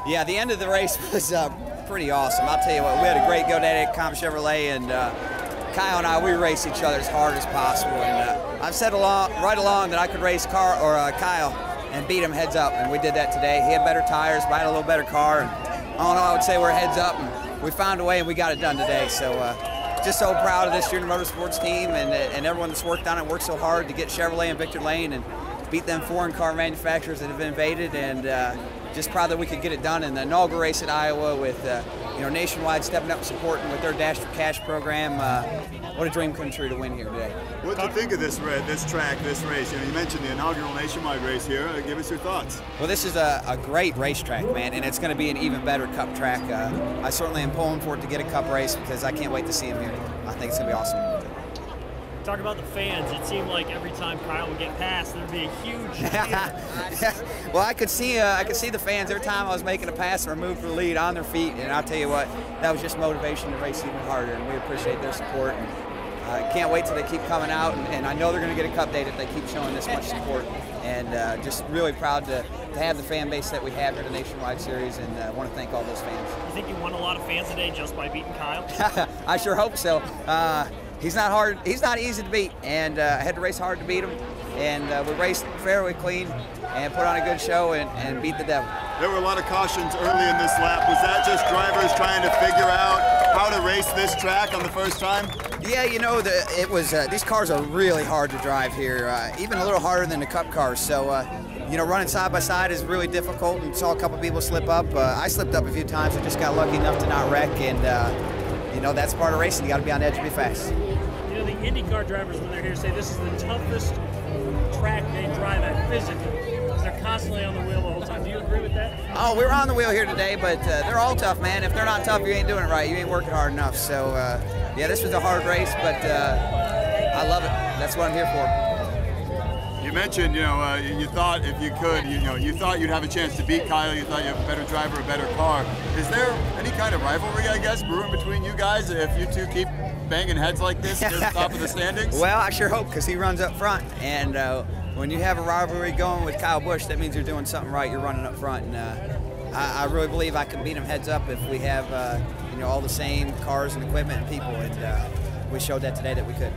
Yeah, the end of the race was pretty awesome. I'll tell you what, we had a great go day at Comp Chevrolet, and Kyle and I, we raced each other as hard as possible. And I've said right along that I could race Kyle and beat him heads up, and we did that today. He had better tires, but I had a little better car. And all in all, I would say we're heads up, and we found a way, and we got it done today. So just so proud of this Junior Motorsports team and everyone that's worked on it, worked so hard to get Chevrolet in Victory Lane and beat them foreign car manufacturers that have invaded, and just proud that we could get it done in the inaugural race at Iowa with Nationwide stepping up and supporting with their Dash for Cash program. What a dream come true to win here today. What do you think of this track, this race? You mentioned the inaugural Nationwide race here. Give us your thoughts. Well, this is a great racetrack, man, and it's going to be an even better Cup track. I certainly am pulling for it to get a Cup race because I can't wait to see him here. I think it's going to be awesome. Talk about the fans. It seemed like every time Kyle would get past, there'd be a huge Well, I could see the fans every time I was making a pass or move for the lead on their feet, and I'll tell you what, that was just motivation to race even harder, and we appreciate their support. And can't wait till they keep coming out, and I know they're going to get a Cup date if they keep showing this much support. And just really proud to have the fan base that we have here at the Nationwide Series, and want to thank all those fans. You think you won a lot of fans today just by beating Kyle? I sure hope so. He's not hard. He's not easy to beat, and I had to race hard to beat him. And we raced fairly clean and put on a good show and beat the devil. There were a lot of cautions early in this lap. Was that just drivers trying to figure out how to race this track on the first time? Yeah, it was. These cars are really hard to drive here, even a little harder than the Cup cars. So, running side by side is really difficult, and saw a couple people slip up. I slipped up a few times. I just got lucky enough to not wreck, and that's part of racing. You got to be on the edge and be fast. The IndyCar drivers, when they're here, say this is the toughest track they drive at physically, because they're constantly on the wheel the whole time. Do you agree with that? Oh, we were on the wheel here today, but they're all tough, man. If they're not tough, you ain't doing it right. You ain't working hard enough. So, yeah, this was a hard race, but I love it. That's what I'm here for. You mentioned, you thought if you could, you thought you'd have a chance to beat Kyle. You thought you have a better driver, a better car. Is there any kind of rivalry, I guess, brewing between you guys if you two keep banging heads like this at the top of the standings? Well, I sure hope, because he runs up front, and when you have a rivalry going with Kyle Busch, that means you're doing something right. You're running up front, and I really believe I can beat him heads up if we have all the same cars and equipment and people, and we showed that today that we could.